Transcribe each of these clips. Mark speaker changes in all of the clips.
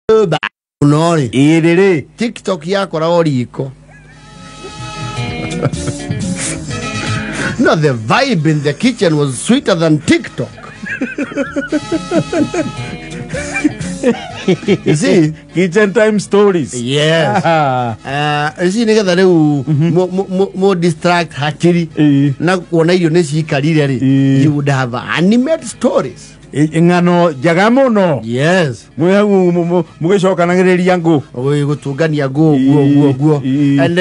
Speaker 1: No, TikTok yako la riko. No, the vibe in the kitchen was sweeter than TikTok. You see,
Speaker 2: kitchen time stories.
Speaker 1: Yes. You see, nigga, that more distract hatchery. Na kuona hiyo nesi kariri. You would have animated stories.
Speaker 2: Ingano jagamo no.
Speaker 1: Yes.
Speaker 2: Mugeshoka nangereria ngo.
Speaker 1: Gutungania go. And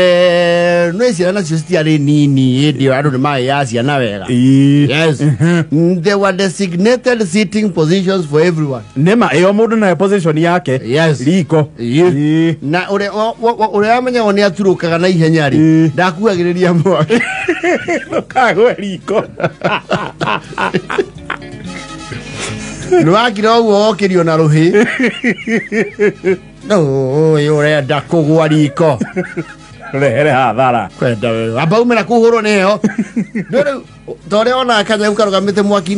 Speaker 1: no ciana cistiare nini ndio andu mai ya ciana wega. Yes. There were designated sitting positions for everyone.
Speaker 2: Nema eyo mundu na position yake.
Speaker 1: Yes.
Speaker 2: Riko.
Speaker 1: Na ure amenya oni aturukaga na ihenya ri. Ndakuagiriria mwake.
Speaker 2: Kagwe riko.
Speaker 1: Nwakira uwo okirio na ruhi. No, yore ndakugwa riko.
Speaker 2: Rehere hathara.
Speaker 1: Kwenda wewe. Aba umera kuhuro neyo. Ndore tore ona kanya ukarugamite mwaki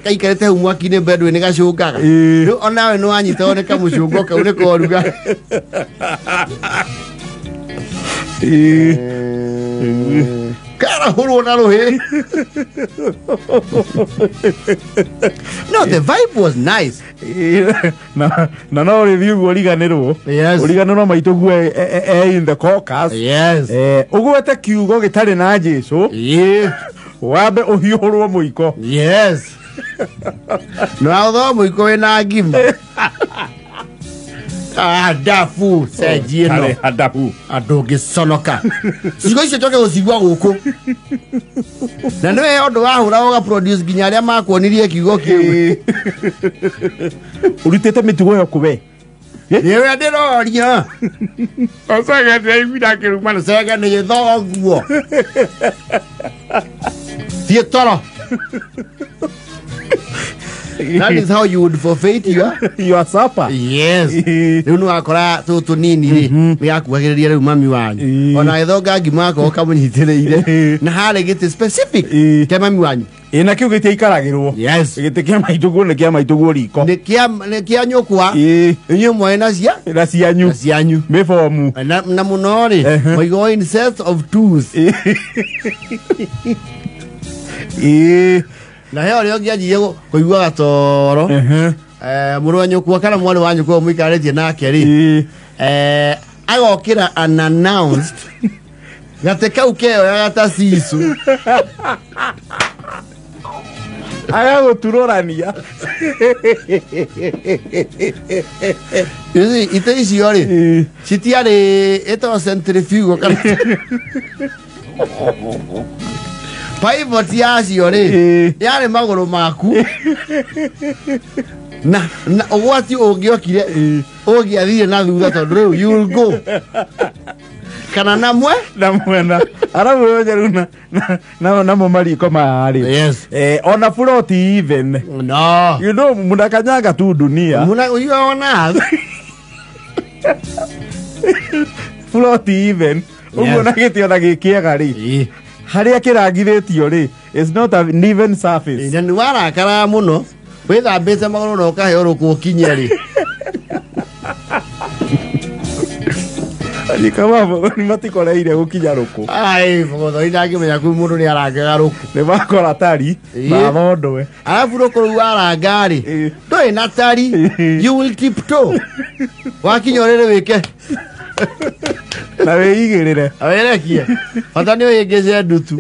Speaker 1: kaikarete hu mwaki ne bedwe ni gacungaga. Riu onawe no anyita one kamucungo kau ne koruga. No, the vibe was nice.
Speaker 2: No review origanero.
Speaker 1: Yes.
Speaker 2: Origanero maitugue in the caucus.
Speaker 1: Yes.
Speaker 2: Ugwete kiugo gitari na Jesu.
Speaker 1: Yeah.
Speaker 2: Wabe ohihorwo muiko.
Speaker 1: Yes. No although muiko ena gima. Adafu seji no.
Speaker 2: Adafu
Speaker 1: adoge sonoka. Sigo icio toke usigwa guku. Na no yondo wahura uga produce ginya aria makwonirie kiugo kiu.
Speaker 2: Urutete mitugo yo kube.
Speaker 1: Yewe ndiroria. Osaga ndibida kiruma saga ni thoguo. Tie toro. That is how you would forfeit
Speaker 2: your supper.
Speaker 1: Yes. Riu akora tutu nini ri ni akuagiriria riu mami wanyu. Ona ethonga ngima ko kamunyitireire. Na hare gite specific. Ke mami wanyu.
Speaker 2: Ina kiu gite ikaragirwo.
Speaker 1: Yes.
Speaker 2: Gite kia maitugo ne kia maitugo riko.
Speaker 1: Ne kia nyukwa. Inyu mwana cia.
Speaker 2: Na cianyu.
Speaker 1: Na cianyu.
Speaker 2: Me formu.
Speaker 1: Na muno ri. We go in sets of twos. Na heo leo ngiaji kuigua gatoro. Muru wanyu kwa kana mwali wanyu kwa muikaretie nake ri. Agokira unannounced. Gateka ukeo ya gatasisu.
Speaker 2: Aga guturorania.
Speaker 1: Yuzi ite isi yori. Sitiare eto centrifugo kana. Pivot yacio ri yari maguru maku na ogwati ungiokire ungiathire na thutha tondu riu you will go kana namwe
Speaker 2: na arabu yoje na mariko mari.
Speaker 1: Yes.
Speaker 2: Ona float even
Speaker 1: no
Speaker 2: you know munakanyanga tu dunia
Speaker 1: unaona
Speaker 2: float even ugona gitiona gikiega ri haria kirangithitio ri is not an even surface.
Speaker 1: Ni warakara muno withambite maguru no kaheo ruku kinye ri.
Speaker 2: Ni kama ni matikoreire gukinya ruku.
Speaker 1: Ai bodo inagi menya ku mundu ni arangega ruku.
Speaker 2: Ni bakora tari ba thondwe.
Speaker 1: Arabu ruku waranga ri. Ndoi na tari you will tiptoe. Wakinyorere wike.
Speaker 2: Na weigirire
Speaker 1: awerekie patani oyegeze ndutu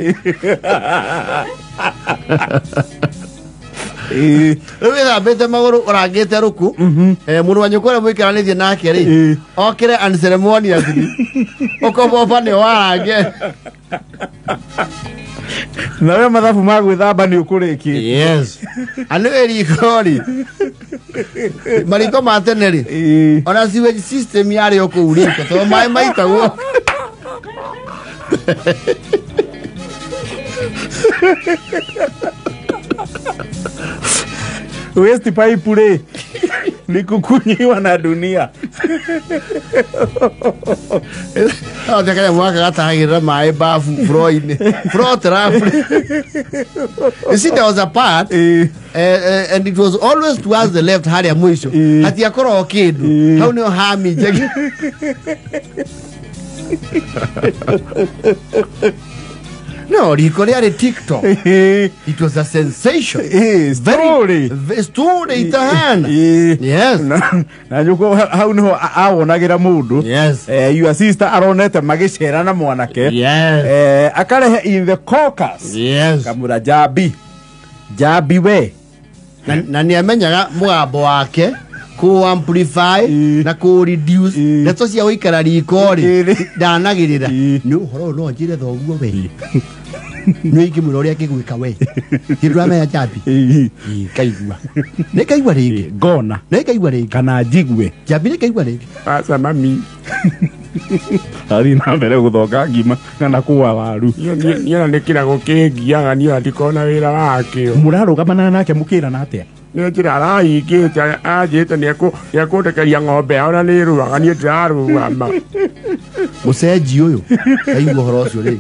Speaker 1: Ewe bete maguru orangete ruku muru wanyu kore muikaranitie nake ri okire unceremoniously okoboba ni warange
Speaker 2: na we mathabu magwithamba ni ukurikie.
Speaker 1: Yes. Anu erikori mariko mateneri ona sewage system yari okuurika to mai maitagwo
Speaker 2: waste pipe ri Ni kukunyiwa na dunia.
Speaker 1: Kaya mwaka gatagira mai bafu Freud. Freud rafli. You see, there was a part, and it was always towards the left, hari ya mwisho. Hati ya koro okidu. How ni ohami jagi. No, riko ni ari TikTok. It was a sensation.
Speaker 2: Story.
Speaker 1: Story itahana. Yes.
Speaker 2: Na yuko how ni awonagira mundu.
Speaker 1: Yes.
Speaker 2: Your sister aronete magicera na mwanake.
Speaker 1: Yes.
Speaker 2: Akarehe in the caucus.
Speaker 1: Yes.
Speaker 2: Kamura Jabi we.
Speaker 1: Na niamenyaga mugambo wake ku amplify na ku reduce na to cia guikara riko ri ndanagirira ni uhoro no njire thoguo we ni ikimuro ria kigwika we kirwa ya Jabi kaigua ne kaigua ringi
Speaker 2: Gona
Speaker 1: ne kaigua ringi
Speaker 2: kana jigwe
Speaker 1: Jabi ne kaigua ringi
Speaker 2: asa mami ari na mbere guthoka ngima kana kuwa waru
Speaker 3: niona nikirago kingiaga ni atikona wira wake
Speaker 2: murarugamana nake mukira na atia
Speaker 3: ni njira arahingite ajite niekutekeria ng'ombe ona ni ruaga ni ndirarugama
Speaker 1: mucenji uyu kaigua horo ucio ri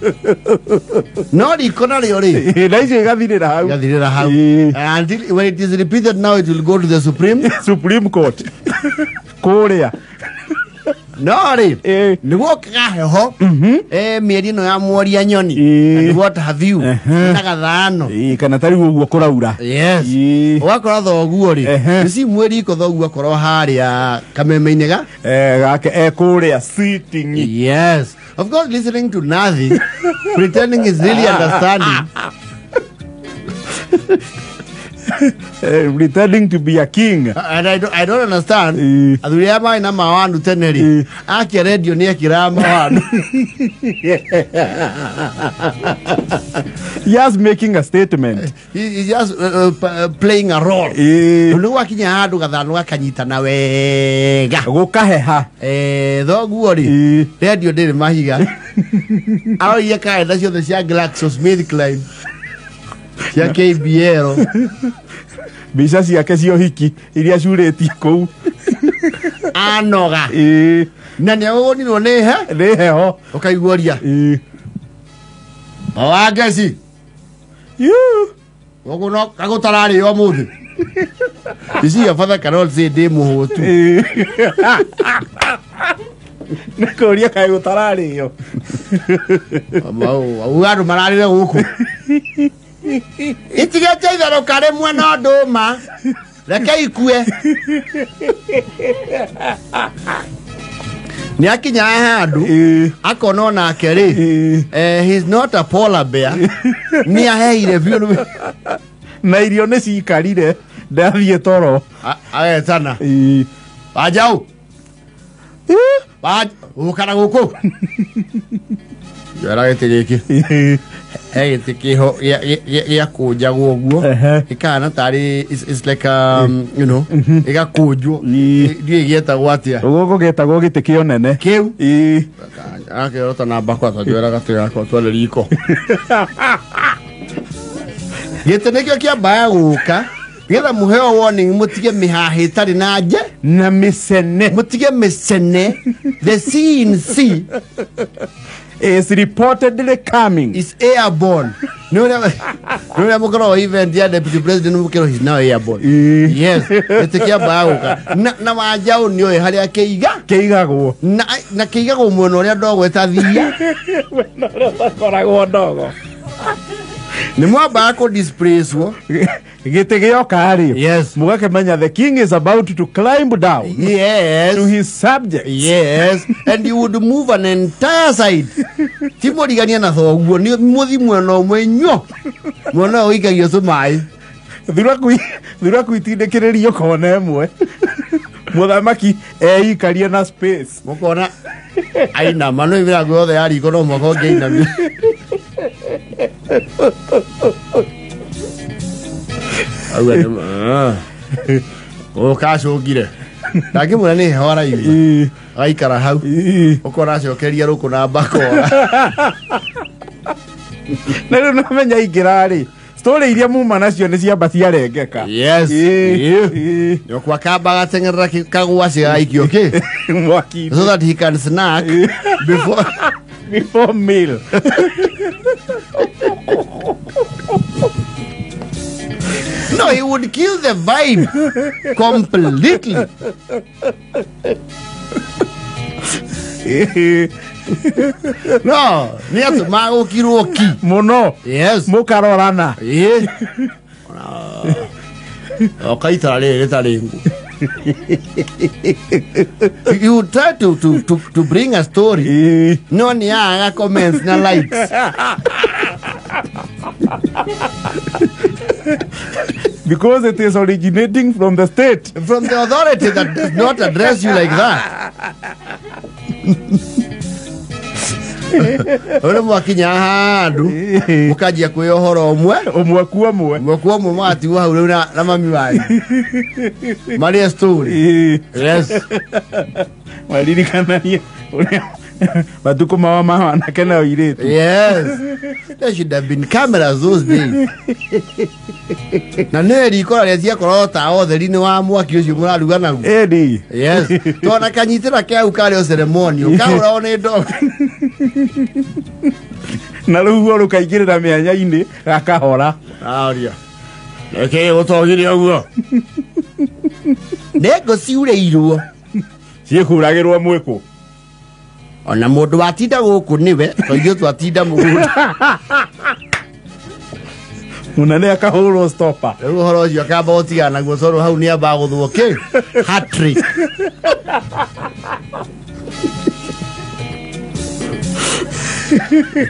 Speaker 1: no riko na rio ri
Speaker 2: na icio gathirira hau
Speaker 1: until when it is repeated now it will go to the
Speaker 2: Supreme Court kuria
Speaker 1: no ri niguo kaheho mieri no ya mworia nyoni and what have you na gathano
Speaker 2: kana tari guo kuraura
Speaker 1: yes wakora thoguo ri si mweri ko thoguo korwo haria kameme-ini
Speaker 2: gake kuria sitting
Speaker 1: yes of course listening to nothing pretending is really understanding
Speaker 2: pretending to be a king
Speaker 1: and I don't understand athuri ama ina mawandu teneri akia radio ni akira mawandu
Speaker 2: he is making a statement
Speaker 1: he's just playing a role no wakinya handu gathano gakanyitana wega
Speaker 2: gukaheha
Speaker 1: thoguo ri radio ndiri mahiga aroiye kaenda ciothe cia GlaxoSmithKline cia KBL
Speaker 2: bica ciake cio hiki iria curĩtie kũu
Speaker 1: anoga na nĩ agũgonirwo nĩ heho ũkaiguoria owangeci ũguo no gagũtararĩo mũthĩ ici abatha Carol say ndĩ mũhũtu
Speaker 2: nĩkũria kaĩ gũtararĩo
Speaker 1: au andũ mararĩre gũkũ itigete itharũka rĩmwe no ndũma reke ikue ni akinya handu akona onake ri he's not a polar bear ni aheire biũ
Speaker 2: na irio nĩ cikarire ndathiĩ toro
Speaker 1: agetana bajau ukara gũkũ yara gĩtĩ gĩkĩ gĩtĩ kĩho gĩa kũnjagwo ũguo ĩkana tarĩ it's like you know ĩgakũnjwo ndiĩ gĩetagwo atĩa
Speaker 2: gũkũ gĩetagwo gĩtĩ kĩonene
Speaker 1: kĩu akĩrota na mbakwa twanjwĩra gatĩ gakwa twarĩ riko gĩtĩ nĩkĩo kĩambaga gũka getha muheo warning mutige mihahe tari naje
Speaker 2: na misene
Speaker 1: mutige misene the CNC
Speaker 2: is reportedly coming
Speaker 1: is airborne no mukoro event ya deputy president mukoro is now airborne yes etikia bauka na majao nio haria keigagwo na keigagwo mweno ria ndogo etathia
Speaker 2: mweno ria koragwo ndogo
Speaker 1: ni mwamba ko displace wo
Speaker 2: gite gioka ri
Speaker 1: yes
Speaker 2: mugakemenya the king is about to climb down
Speaker 1: yes
Speaker 2: to his subjects
Speaker 1: yes and you would move an entire side timorigania na thoguo ni muthi mweno mwenyo mweno uikagio sumai thura kuitindikirerio kona emwe muthamaki eikarie na space mukona aina mano ivira gothe yari ikono moko ngeina mi o kacungire ndangimwira ni heho araiga aikara hau ukona acokeria ruku na mbakora
Speaker 2: na riu namenya ingirari story iria muma nacio nĩ ciamba ciarengeka.
Speaker 1: Yes. Yo kwa kaba gatengerera kagwasi aikio ke.
Speaker 2: Mwaki.
Speaker 1: So that he can snack
Speaker 2: before meal.
Speaker 1: No, he would kill the vibe completely. No, ni atu mago kiroki.
Speaker 2: Muno.
Speaker 1: Yes.
Speaker 2: Mukarorana.
Speaker 1: Yes. Okay, you try to bring a story. No, niya comments na likes.
Speaker 2: Because it is originating from the state.
Speaker 1: From the authority that does not address you like that. Ole mwakinya handu mukajia kuyohoro omwe kuo mwati wa hau na mami wanyu Maria story. Yes.
Speaker 2: Walirikanania batuko mama wanake na oiretu.
Speaker 1: Yes. There should have been cameras those days. Na riko rĩatia korota otheri-inĩ wa mwaki ũcio mũraruga naguo.
Speaker 2: Edi.
Speaker 1: Yes. Tona kanyitĩra kĩau karĩ ceremony kaũrao nĩ ndo.
Speaker 2: Na rĩu rukaingĩrĩra mĩanya-inĩ gakahora.
Speaker 1: Aria. Nĩkĩ gũtogire ũguo? Nego ciurĩirwo.
Speaker 2: Ciĩkũragĩrwo mwĩkũ.
Speaker 1: Ona mũndũ watinda gũkũ nĩwe tũithuĩ twatinda mũgũnda.
Speaker 2: Munene akahũrwo stopper.
Speaker 1: Rĩu ũhoro ũcio akamba gũtigana naguo tondũ hau nĩamba gũthwo kĩ hat-trick.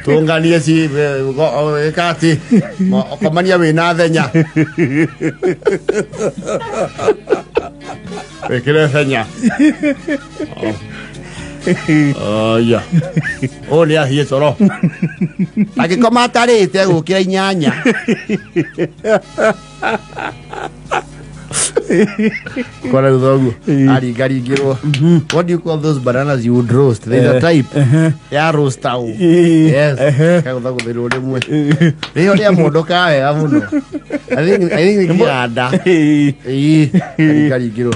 Speaker 1: Tũnganie ci gĩkati komania wĩna thenya. Wĩkĩre thenya. Yeah. Oh, nĩ ahie toro. Agĩkoma atarĩte gũkĩra 8. Kora udogo aringaringirwo. What do you call those bananas you would roast? There's a type. Ya roast out. Yes. Kaguthagwo thĩrwo rĩmwe. Rĩo rĩa mũndũ ka wega mũno. I think nĩ kĩanda. Aringaringirwo.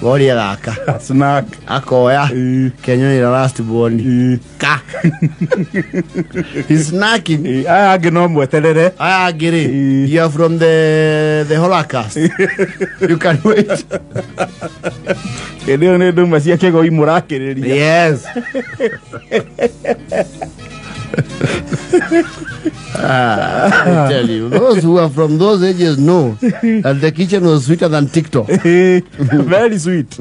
Speaker 1: Gori gaka.
Speaker 2: Snack.
Speaker 1: Akoya. Kenyonira last born. Ka. He's snacking.
Speaker 2: Aya angĩ no mweterere.
Speaker 1: Aya angĩ you are from the Holocaust. You can wait.
Speaker 2: Kĩndĩ nĩ ndũma cia kĩgoi mũrakĩrĩria.
Speaker 1: Yes. I tell you, those who are from those ages know that the kitchen was sweeter than TikTok.
Speaker 2: Very sweet.